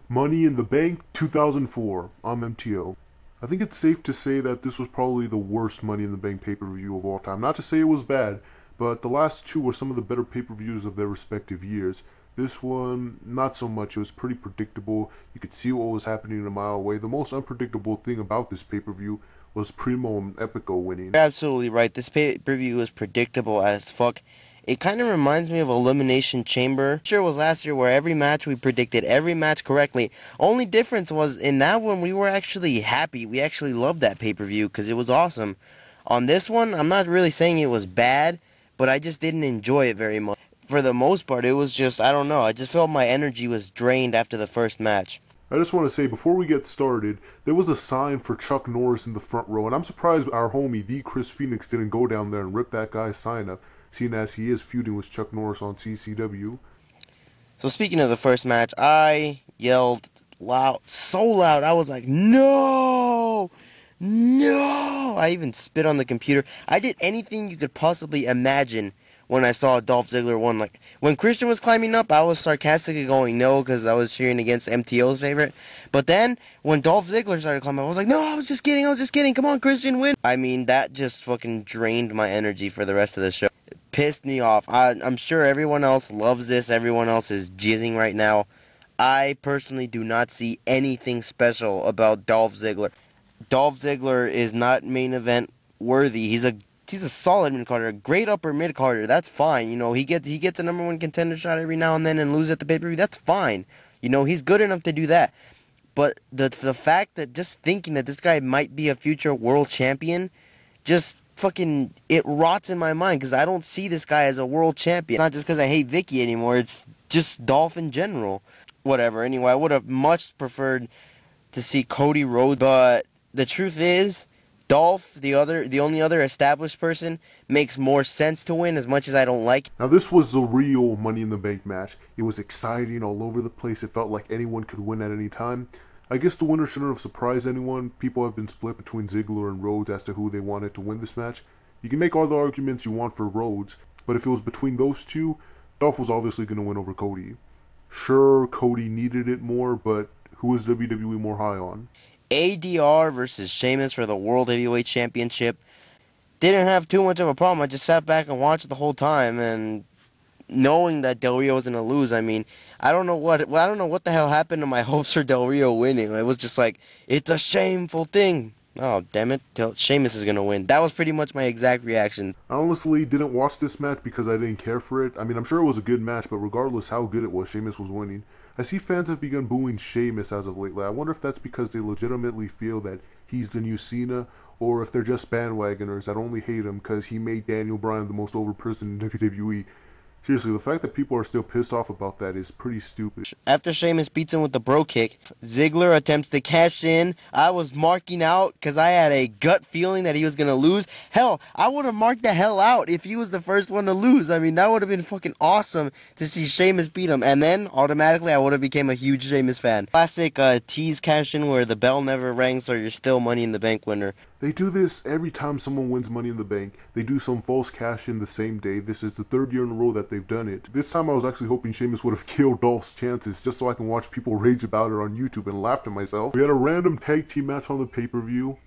Money in the Bank 2004. I'm MTO. I think it's safe to say that this was probably the worst Money in the Bank pay-per-view of all time. Not to say it was bad, but the last two were some of the better pay-per-views of their respective years. This one, not so much. It was pretty predictable. You could see what was happening a mile away. The most unpredictable thing about this pay-per-view was Primo and Epico winning. You're absolutely right. This pay-per-view was predictable as fuck. It kind of reminds me of Elimination Chamber. Sure, it was last year where every match we predicted every match correctly. Only difference was in that one we were actually happy. We actually loved that pay-per-view because it was awesome. On this one, I'm not really saying it was bad, but I just didn't enjoy it very much. For the most part, it was just, I don't know, I just felt my energy was drained after the first match. I just want to say, before we get started, there was a sign for Chuck Norris in the front row, and I'm surprised our homie, the Chris Phoenix, didn't go down there and rip that guy's sign up, seeing as he is feuding with Chuck Norris on CCW. So speaking of the first match, I yelled loud, so loud, I was like, no! No! I even spit on the computer. I did anything you could possibly imagine when I saw Dolph Ziggler won. Like, when Christian was climbing up, I was sarcastically going no because I was cheering against MTO's favorite. But then, when Dolph Ziggler started climbing up, I was like, no, I was just kidding. Come on, Christian, win. I mean, that just fucking drained my energy for the rest of the show. It pissed me off. I'm sure everyone else loves this. Everyone else is jizzing right now. I personally do not see anything special about Dolph Ziggler. Dolph Ziggler is not main event worthy. He's a solid mid-carder, a great upper mid-carder. That's fine. You know, he gets a number one contender shot every now and then and lose at the pay-per-view. That's fine. You know, he's good enough to do that. But the fact that just thinking that this guy might be a future world champion, just fucking, it rots in my mind because I don't see this guy as a world champion. Not just because I hate Vicky anymore. It's just Dolph in general. Whatever. Anyway, I would have much preferred to see Cody Rhodes, but the truth is, Dolph, the only other established person, makes more sense to win as much as I don't like. Now this was the real Money in the Bank match. It was exciting all over the place. It felt like anyone could win at any time. I guess the winner shouldn't have surprised anyone. People have been split between Ziggler and Rhodes as to who they wanted to win this match. You can make all the arguments you want for Rhodes, but if it was between those two, Dolph was obviously going to win over Cody. Sure, Cody needed it more, but who is WWE more high on? ADR versus Sheamus for the World Heavyweight Championship. Didn't have too much of a problem. I just sat back and watched the whole time, and knowing that Del Rio was gonna lose, I mean, I don't know what the hell happened to my hopes for Del Rio winning. It was just like, it's a shameful thing. Oh, damn it, Sheamus is gonna win. That was pretty much my exact reaction. I honestly didn't watch this match because I didn't care for it. I mean, I'm sure it was a good match, but regardless how good it was, Sheamus was winning. I see fans have begun booing Sheamus as of lately. I wonder if that's because they legitimately feel that he's the new Cena, or if they're just bandwagoners that only hate him because he made Daniel Bryan the most over person in WWE. Seriously, the fact that people are still pissed off about that is pretty stupid. After Sheamus beats him with the bro kick, Ziggler attempts to cash in. I was marking out because I had a gut feeling that he was going to lose. Hell, I would have marked the hell out if he was the first one to lose. I mean, that would have been fucking awesome to see Sheamus beat him. And then, automatically, I would have become a huge Sheamus fan. Classic tease cash in where the bell never rang, so you're still Money in the Bank winner. They do this every time someone wins Money in the Bank. They do some false cash in the same day. This is the third year in a row that they've done it. This time I was actually hoping Sheamus would have killed Dolph's chances just so I can watch people rage about it on YouTube and laugh to myself. We had a random tag team match on the pay-per-view.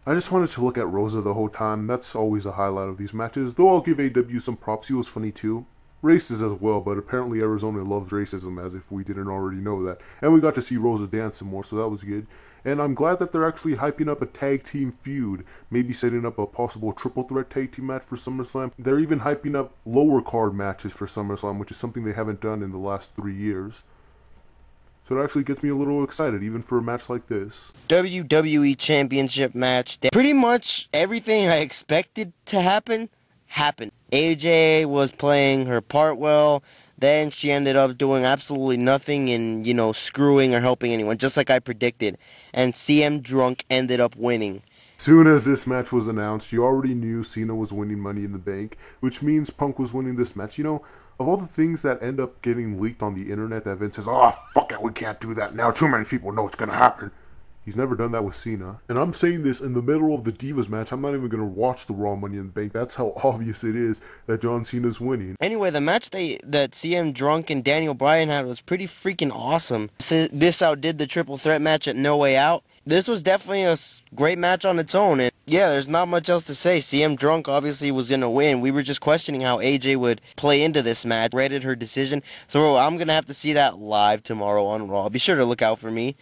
I just wanted to look at Rosa the whole time. That's always a highlight of these matches. Though I'll give AW some props, he was funny too. Racist as well, but apparently Arizona loves racism, as if we didn't already know that. And we got to see Rosa dance some more, so that was good. And I'm glad that they're actually hyping up a tag team feud, maybe setting up a possible triple threat tag team match for SummerSlam. They're even hyping up lower card matches for SummerSlam, which is something they haven't done in the last 3 years. So it actually gets me a little excited, even for a match like this. WWE Championship match. Pretty much everything I expected to happen, happened. AJ was playing her part well. Then she ended up doing absolutely nothing and, you know, screwing or helping anyone, just like I predicted. And CM Drunk ended up winning. Soon as this match was announced, you already knew Cena was winning Money in the Bank, which means Punk was winning this match. You know, of all the things that end up getting leaked on the internet that Vince says, oh, fuck it, we can't do that now, too many people know it's gonna happen. He's never done that with Cena. And I'm saying this in the middle of the Divas match. I'm not even going to watch the Raw Money in the Bank. That's how obvious it is that John Cena's winning. Anyway, the match that CM Drunk and Daniel Bryan had was pretty freaking awesome. This outdid the triple threat match at No Way Out. This was definitely a great match on its own. And yeah, there's not much else to say. CM Drunk obviously was going to win. We were just questioning how AJ would play into this match. Rated her decision. So I'm going to have to see that live tomorrow on Raw. Be sure to look out for me.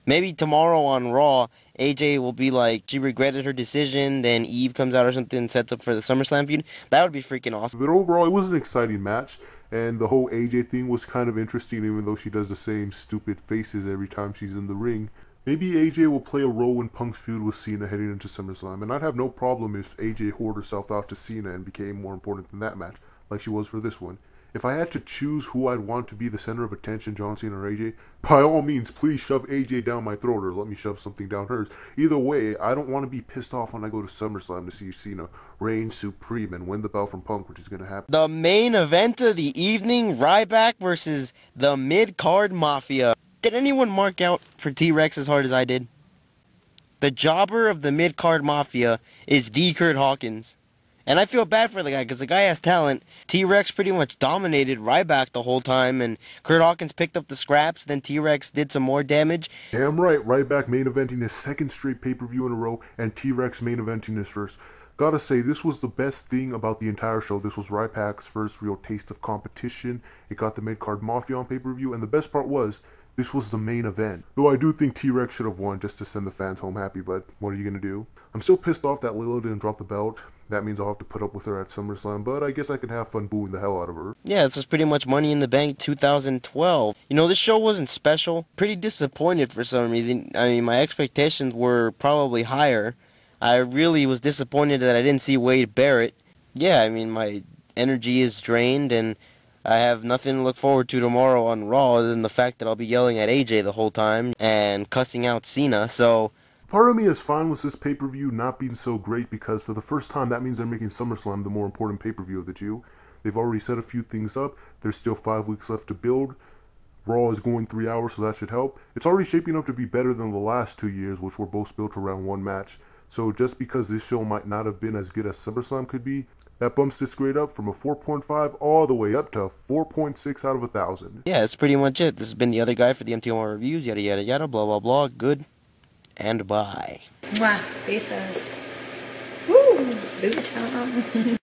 Maybe tomorrow on Raw, AJ will be like, she regretted her decision, then Eve comes out or something and sets up for the SummerSlam feud. That would be freaking awesome. But overall, it was an exciting match, and the whole AJ thing was kind of interesting, even though she does the same stupid faces every time she's in the ring. Maybe AJ will play a role in Punk's feud with Cena heading into SummerSlam, and I'd have no problem if AJ whored herself out to Cena and became more important than that match, like she was for this one. If I had to choose who I'd want to be the center of attention, John Cena or AJ, by all means, please shove AJ down my throat or let me shove something down hers. Either way, I don't want to be pissed off when I go to SummerSlam to see Cena reign supreme and win the belt from Punk, which is going to happen. The main event of the evening, Ryback versus the Mid-Card Mafia. Did anyone mark out for T-Rex as hard as I did? The jobber of the Mid-Card Mafia is the Kurt Hawkins. And I feel bad for the guy, because the guy has talent. T-Rex pretty much dominated Ryback the whole time, and Kurt Hawkins picked up the scraps, then T-Rex did some more damage. Damn right, Ryback main eventing his second straight pay-per-view in a row, and T-Rex main eventing his first. Gotta say, this was the best thing about the entire show. This was Ryback's first real taste of competition. It got the Mid-Card Mafia on pay-per-view, and the best part was, this was the main event. Though I do think T-Rex should have won just to send the fans home happy, but what are you gonna do? I'm still pissed off that Lilo didn't drop the belt. That means I'll have to put up with her at SummerSlam, but I guess I can have fun booing the hell out of her. Yeah, this was pretty much Money in the Bank 2012. You know, this show wasn't special. Pretty disappointed for some reason. I mean, my expectations were probably higher. I really was disappointed that I didn't see Wade Barrett. Yeah, I mean, my energy is drained, and I have nothing to look forward to tomorrow on Raw other than the fact that I'll be yelling at AJ the whole time and cussing out Cena, so... Part of me is fine with this pay-per-view not being so great because for the first time that means they're making SummerSlam the more important pay-per-view of the two. They've already set a few things up. There's still 5 weeks left to build. Raw is going 3 hours, so that should help. It's already shaping up to be better than the last 2 years, which were both built around one match. So just because this show might not have been as good as SummerSlam could be, that bumps this grade up from a 4.5 all the way up to a 4.6 out of 1,000. Yeah, that's pretty much it. This has been the other guy for the MTMR Reviews, yada yada yada, blah blah blah, good, and bye. Mwah, besos. Woo, boo time.